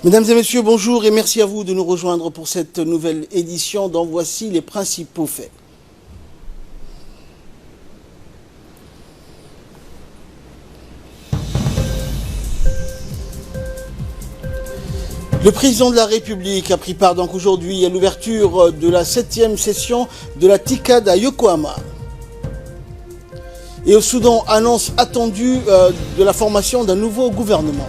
Mesdames et messieurs, bonjour et merci à vous de nous rejoindre pour cette nouvelle édition dont voici les principaux faits. Le président de la République a pris part donc aujourd'hui à l'ouverture de la 7e session de la TICAD à Yokohama. Et au Soudan, annonce attendue de la formation d'un nouveau gouvernement.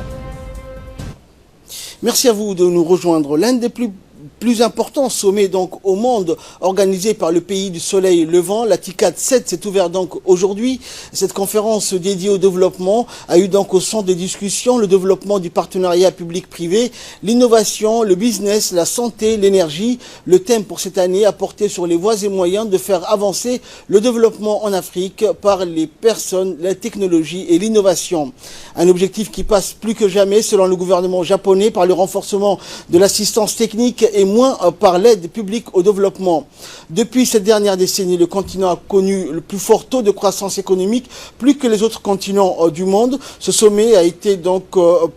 Merci à vous de nous rejoindre. L'un des plus importants sommets donc au monde organisé par le pays du soleil levant, la TICAD 7 s'est ouverte donc aujourd'hui. Cette conférence dédiée au développement a eu donc au centre des discussions le développement du partenariat public-privé, l'innovation, le business, la santé, l'énergie. Le thème pour cette année a porté sur les voies et moyens de faire avancer le développement en Afrique par les personnes, la technologie et l'innovation. Un objectif qui passe plus que jamais, selon le gouvernement japonais, par le renforcement de l'assistance technique et moins par l'aide publique au développement. Depuis cette dernière décennie, le continent a connu le plus fort taux de croissance économique, plus que les autres continents du monde. Ce sommet a été donc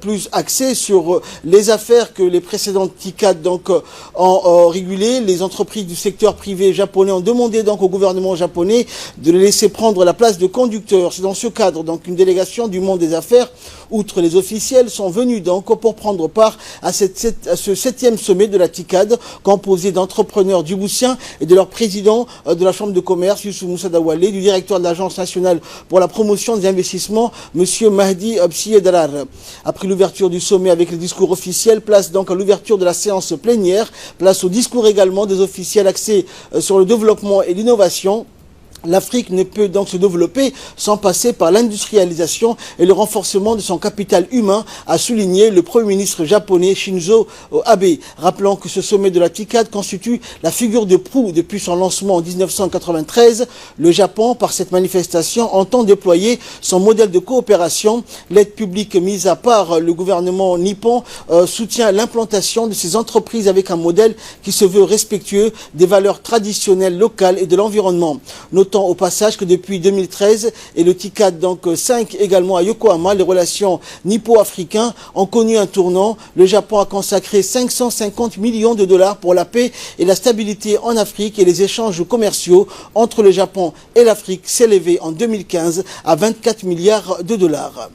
plus axé sur les affaires que les précédentes TICAD donc ont régulé. Les entreprises du secteur privé japonais ont demandé donc au gouvernement japonais de les laisser prendre la place de conducteur. C'est dans ce cadre donc une délégation du monde des affaires, outre les officiels, sont venus donc pour prendre part à ce 7e sommet de la TICAD, composé d'entrepreneurs djiboutiens et de leur président de la Chambre de commerce, Youssouf Moussa Dawale, du directeur de l'Agence nationale pour la promotion des investissements, M. Mahdi Absiye Darar. Après l'ouverture du sommet avec les discours officiels, place donc à l'ouverture de la séance plénière, place au discours également des officiels axés sur le développement et l'innovation. L'Afrique ne peut donc se développer sans passer par l'industrialisation et le renforcement de son capital humain, a souligné le Premier ministre japonais Shinzo Abe, rappelant que ce sommet de la TICAD constitue la figure de proue depuis son lancement en 1993. Le Japon, par cette manifestation, entend déployer son modèle de coopération. L'aide publique mise à part, le gouvernement nippon soutient l'implantation de ces entreprises avec un modèle qui se veut respectueux des valeurs traditionnelles locales et de l'environnement. Notons au passage que depuis 2013 et le TICAD donc 5 également à Yokohama, les relations nippo-africaines ont connu un tournant. Le Japon a consacré 550 millions de dollars pour la paix et la stabilité en Afrique, et les échanges commerciaux entre le Japon et l'Afrique s'élevaient en 2015 à 24 milliards de dollars.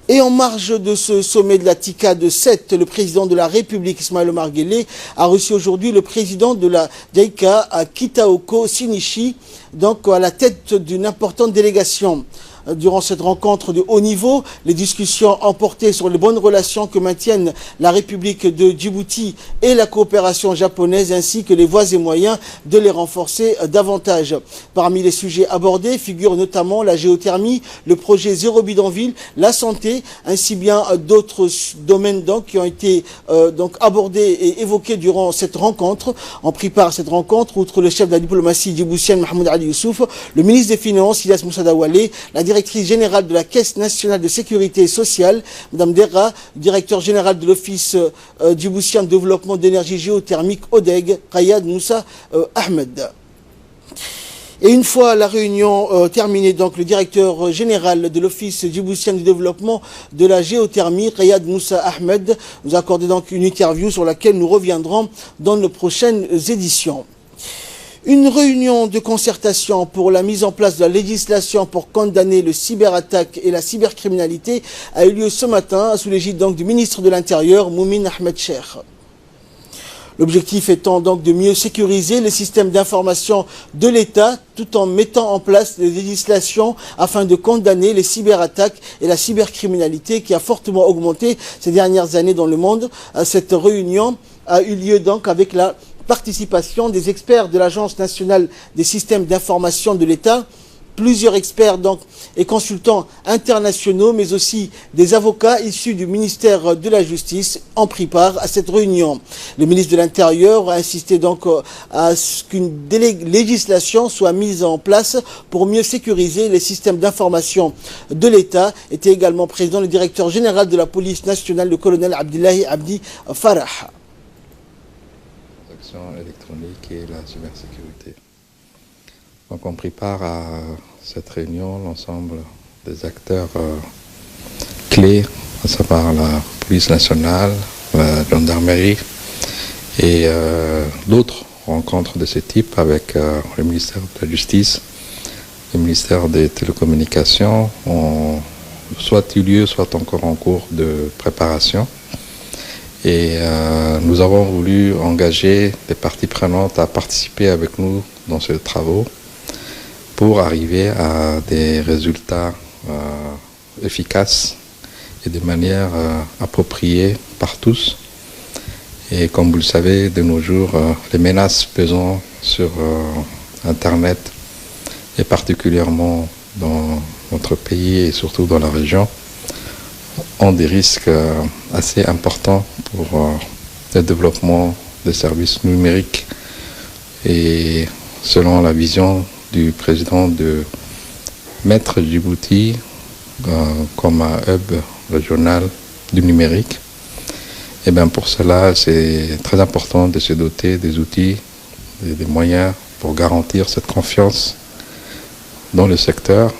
Et en marge de ce sommet de la TICAD 7, le président de la République, Ismaël Omar Guelleh, a reçu aujourd'hui le président de la JICA, Kitaoko Shinichi, donc à la tête d'une importante délégation. Durant cette rencontre de haut niveau, les discussions ont porté sur les bonnes relations que maintiennent la République de Djibouti et la coopération japonaise, ainsi que les voies et moyens de les renforcer davantage. Parmi les sujets abordés figurent notamment la géothermie, le projet Zéro Bidonville, la santé, ainsi bien d'autres domaines donc, qui ont été donc abordés et évoqués durant cette rencontre. En pris part à cette rencontre, outre le chef de la diplomatie djiboutienne Mahmoud Ali Youssouf, le ministre des Finances Ilyas Moussa Dawale, la directrice générale de la Caisse nationale de sécurité sociale, Mme Derra, directeur général de l'Office djiboutien de développement d'énergie géothermique ODEG, Rayad Moussa Ahmed. Et une fois la réunion terminée, donc le directeur général de l'Office djiboutien du développement de la géothermie, Rayad Moussa Ahmed, nous a accordé donc une interview sur laquelle nous reviendrons dans nos prochaines éditions. Une réunion de concertation pour la mise en place de la législation pour condamner le cyberattaque et la cybercriminalité a eu lieu ce matin sous l'égide donc du ministre de l'Intérieur, Moumin Ahmed Cheikh. L'objectif étant donc de mieux sécuriser les systèmes d'information de l'État tout en mettant en place des législations afin de condamner les cyberattaques et la cybercriminalité qui a fortement augmenté ces dernières années dans le monde. Cette réunion a eu lieu donc avec la participation des experts de l'Agence nationale des systèmes d'information de l'État, plusieurs experts donc et consultants internationaux, mais aussi des avocats issus du ministère de la Justice ont pris part à cette réunion. Le ministre de l'Intérieur a insisté donc à ce qu'une législation soit mise en place pour mieux sécuriser les systèmes d'information de l'État. Était également présent le directeur général de la police nationale, le colonel Abdillahi Abdi Farah. Électronique et la cybersécurité. Donc on prit part à cette réunion l'ensemble des acteurs clés, à savoir la police nationale, la gendarmerie et d'autres rencontres de ce type avec le ministère de la Justice, le ministère des Télécommunications ont soit eu lieu, soit encore en cours de préparation. Et nous avons voulu engager les parties prenantes à participer avec nous dans ces travaux pour arriver à des résultats efficaces et de manière appropriée par tous. Et comme vous le savez, de nos jours, les menaces pesant sur Internet, et particulièrement dans notre pays et surtout dans la région, ont des risques assez importants pour le développement des services numériques. Et selon la vision du président de mettre Djibouti comme un hub régional du numérique, et bien pour cela, c'est très important de se doter des outils et des moyens pour garantir cette confiance dans le secteur,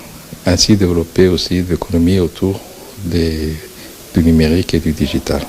ainsi développer aussi l'économie autour du numérique et du digital.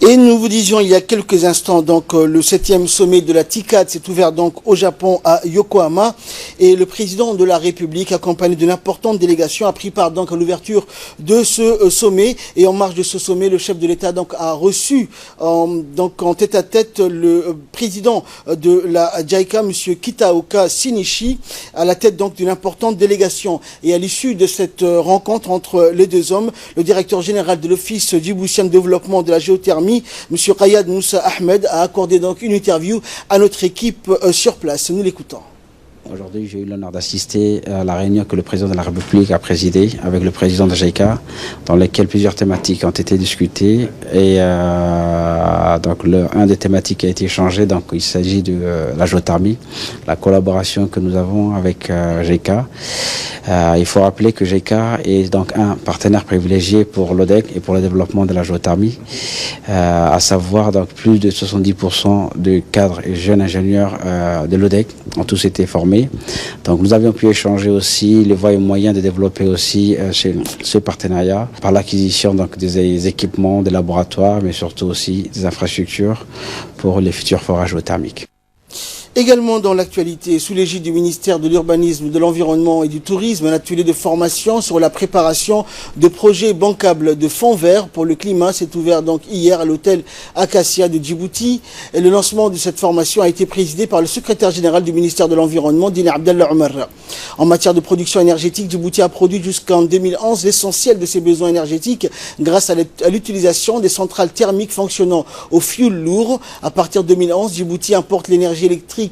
Et nous vous disions il y a quelques instants, donc le 7e sommet de la TICAD s'est ouvert donc au Japon à Yokohama et le président de la République, accompagné d'une importante délégation, a pris part donc à l'ouverture de ce sommet. Et en marge de ce sommet, le chef de l'État donc a reçu donc en tête-à-tête le président de la JICA, monsieur Kitaoka Shinichi, à la tête donc d'une importante délégation. Et à l'issue de cette rencontre entre les deux hommes, le directeur général de l'Office djiboutien de développement de la géothermie, M. Rayad Moussa Ahmed, a accordé donc une interview à notre équipe sur place. Nous l'écoutons. Aujourd'hui, j'ai eu l'honneur d'assister à la réunion que le président de la République a présidée avec le président de JICA, dans laquelle plusieurs thématiques ont été discutées. Et donc, un des thématiques qui a été échangé, donc il s'agit de la géothermie, la collaboration que nous avons avec JICA. Il faut rappeler que JICA est donc un partenaire privilégié pour l'ODEC et pour le développement de la géothermie, à savoir donc plus de 70% de cadres et jeunes ingénieurs de l'ODEC ont tous été formés. Donc nous avions pu échanger aussi les voies et moyens de développer aussi ce partenariat par l'acquisition donc des équipements, des laboratoires, mais surtout aussi des infrastructures pour les futurs forages géothermiques. Également dans l'actualité, sous l'égide du ministère de l'Urbanisme, de l'Environnement et du Tourisme, un atelier de formation sur la préparation de projets bancables de fonds verts pour le climat s'est ouvert donc hier à l'hôtel Acacia de Djibouti. Et le lancement de cette formation a été présidé par le secrétaire général du ministère de l'Environnement, Dine Abdallah Omar. En matière de production énergétique, Djibouti a produit jusqu'en 2011 l'essentiel de ses besoins énergétiques grâce à l'utilisation des centrales thermiques fonctionnant au fioul lourd. À partir de 2011, Djibouti importe l'énergie électrique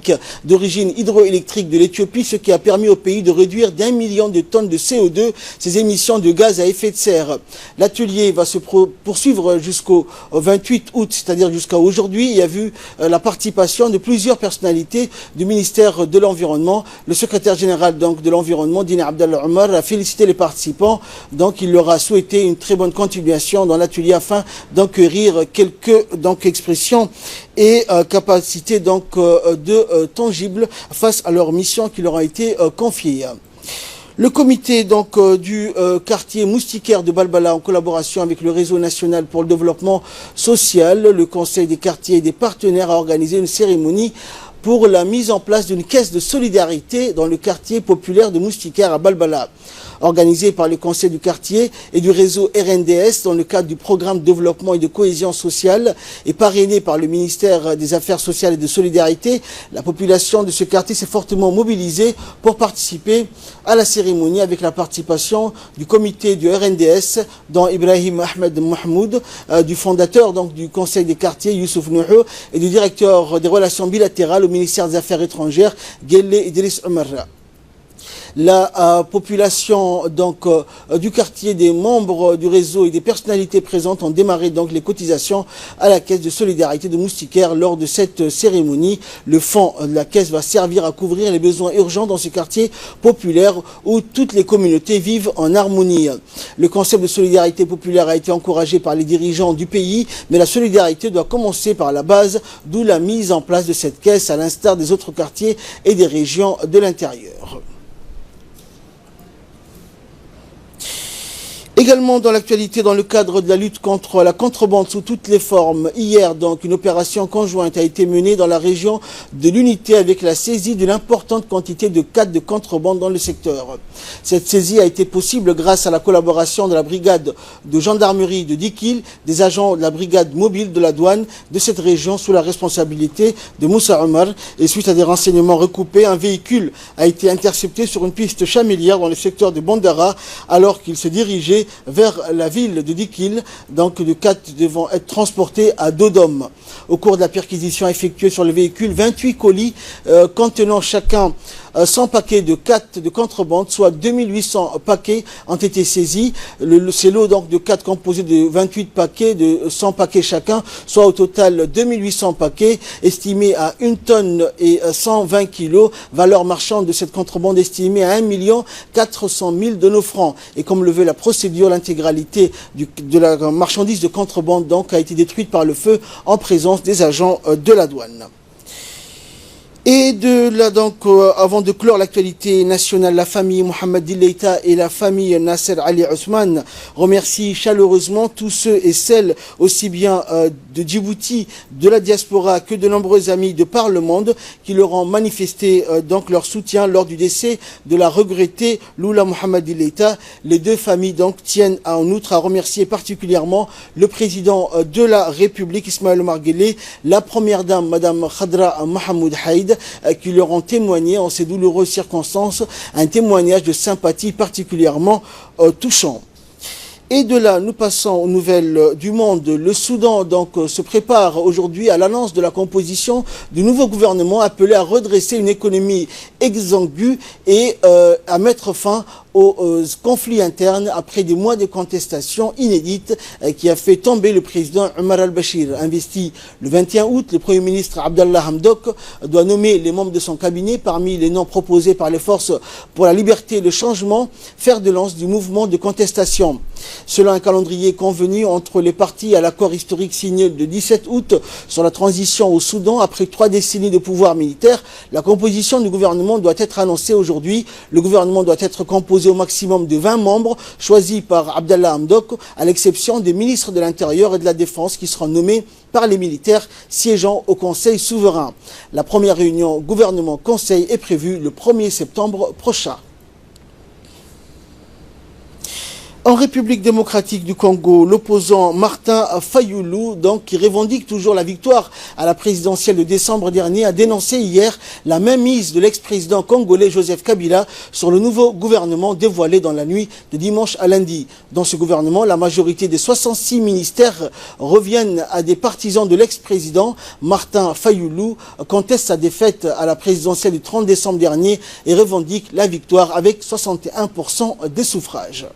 d'origine hydroélectrique de l'Éthiopie, ce qui a permis au pays de réduire d'1 million de tonnes de CO2, ses émissions de gaz à effet de serre. L'atelier va se poursuivre jusqu'au 28 août, c'est-à-dire jusqu'à aujourd'hui. Il y a vu la participation de plusieurs personnalités du ministère de l'Environnement. Le secrétaire général donc de l'Environnement, Dine Abdallah Omar, a félicité les participants. Donc il leur a souhaité une très bonne continuation dans l'atelier afin d'acquérir quelques expressions et capacités donc tangibles face à leur mission qui leur a été confiée. Le comité donc du quartier moustiquaire de Balbala, en collaboration avec le réseau national pour le développement social, le conseil des quartiers et des partenaires, a organisé une cérémonie pour la mise en place d'une caisse de solidarité dans le quartier populaire de Moustiquaire à Balbala. Organisé par le conseil du quartier et du réseau RNDS dans le cadre du programme de développement et de cohésion sociale et parrainé par le ministère des Affaires sociales et de solidarité, la population de ce quartier s'est fortement mobilisée pour participer à la cérémonie avec la participation du comité du RNDS, dont Ibrahim Ahmed Mahmoud, du fondateur donc du conseil des quartiers, Youssouf Nouhou, et du directeur des relations bilatérales au ministère des Affaires étrangères, Gelle Idriss Omar. La population donc du quartier, des membres du réseau et des personnalités présentes ont démarré donc les cotisations à la caisse de solidarité de Moustiquaire lors de cette cérémonie. Le fonds de la caisse va servir à couvrir les besoins urgents dans ce quartier populaire où toutes les communautés vivent en harmonie. Le concept de solidarité populaire a été encouragé par les dirigeants du pays, mais la solidarité doit commencer par la base, d'où la mise en place de cette caisse à l'instar des autres quartiers et des régions de l'intérieur. Également dans l'actualité, dans le cadre de la lutte contre la contrebande sous toutes les formes, hier donc une opération conjointe a été menée dans la région de l'Unité avec la saisie d'une importante quantité de cannes de contrebande dans le secteur. Cette saisie a été possible grâce à la collaboration de la brigade de gendarmerie de Dikil, des agents de la brigade mobile de la douane de cette région sous la responsabilité de Moussa Omar. Et suite à des renseignements recoupés, un véhicule a été intercepté sur une piste chamelière dans le secteur de Bandara alors qu'il se dirigeait vers la ville de Dikil, donc le 4 devant être transporté à Dodom. Au cours de la perquisition effectuée sur le véhicule, 28 colis contenant chacun 100 paquets de cannes de contrebande, soit 2800 paquets ont été saisis. Ces lots donc de cannes composés de 28 paquets, de 100 paquets chacun, soit au total 2800 paquets, estimés à 1 tonne et 120 kilos, valeur marchande de cette contrebande estimée à 1 400 000 de nos francs. Et comme le veut la procédure, l'intégralité de la marchandise de contrebande donc a été détruite par le feu en présence des agents de la douane. Et de là donc, avant de clore l'actualité nationale, la famille Mohamed Dileita et la famille Nasser Ali Ousmane remercient chaleureusement tous ceux et celles, aussi bien de Djibouti, de la diaspora, que de nombreux amis de par le monde, qui leur ont manifesté donc leur soutien lors du décès de la regrettée Lula Mohamed Dileita. Les deux familles donc tiennent en outre à remercier particulièrement le président de la République, Ismaël Omar Guelleh, la première dame, Madame Khadra Mahmoud Haïd, qui leur ont témoigné en ces douloureuses circonstances un témoignage de sympathie particulièrement touchant. Et de là, nous passons aux nouvelles du monde. Le Soudan donc se prépare aujourd'hui à l'annonce de la composition du nouveau gouvernement appelé à redresser une économie exsangue et à mettre fin au conflit interne après des mois de contestation inédite qui a fait tomber le président Omar al-Bashir. Investi le 21 août, le Premier ministre Abdallah Hamdok doit nommer les membres de son cabinet parmi les noms proposés par les forces pour la liberté et le changement, fer de lance du mouvement de contestation. Selon un calendrier convenu entre les partis à l'accord historique signé le 17 août sur la transition au Soudan après 3 décennies de pouvoir militaire, la composition du gouvernement doit être annoncée aujourd'hui. Le gouvernement doit être composé au maximum de 20 membres choisis par Abdallah Hamdok, à l'exception des ministres de l'Intérieur et de la Défense qui seront nommés par les militaires siégeant au Conseil souverain. La première réunion gouvernement-conseil est prévue le 1er septembre prochain. En République démocratique du Congo, l'opposant Martin Fayulu, donc, qui revendique toujours la victoire à la présidentielle de décembre dernier, a dénoncé hier la mainmise de l'ex-président congolais Joseph Kabila sur le nouveau gouvernement dévoilé dans la nuit de dimanche à lundi. Dans ce gouvernement, la majorité des 66 ministères reviennent à des partisans de l'ex-président. Martin Fayulu conteste sa défaite à la présidentielle du 30 décembre dernier et revendique la victoire avec 61% des suffrages.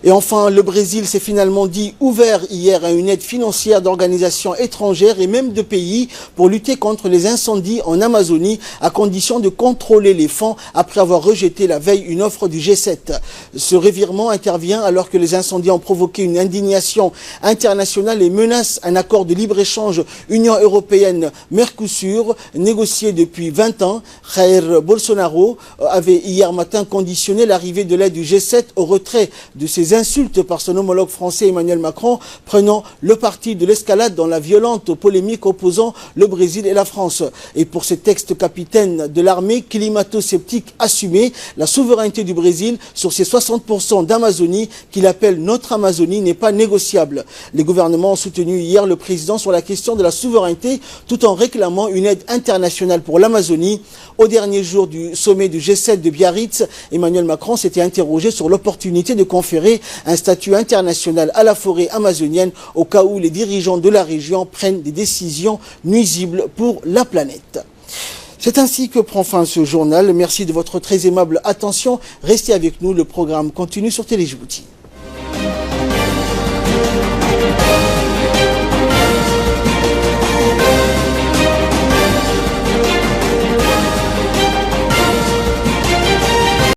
Et enfin, le Brésil s'est finalement dit ouvert hier à une aide financière d'organisations étrangères et même de pays pour lutter contre les incendies en Amazonie, à condition de contrôler les fonds après avoir rejeté la veille une offre du G7. Ce revirement intervient alors que les incendies ont provoqué une indignation internationale et menacent un accord de libre-échange Union européenne-Mercosur négocié depuis 20 ans. Jair Bolsonaro avait hier matin conditionné l'arrivée de l'aide du G7 au retrait de ses insultes par son homologue français Emmanuel Macron, prenant le parti de l'escalade dans la violente polémique opposant le Brésil et la France. Et pour ce texte capitaine de l'armée climato-sceptique assumé, la souveraineté du Brésil sur ses 60% d'Amazonie, qu'il appelle notre Amazonie, n'est pas négociable. Les gouvernements ont soutenu hier le président sur la question de la souveraineté, tout en réclamant une aide internationale pour l'Amazonie. Au dernier jour du sommet du G7 de Biarritz, Emmanuel Macron s'était interrogé sur l'opportunité de conférer un statut international à la forêt amazonienne au cas où les dirigeants de la région prennent des décisions nuisibles pour la planète. C'est ainsi que prend fin ce journal. Merci de votre très aimable attention. Restez avec nous, le programme continue sur Télé Djibouti.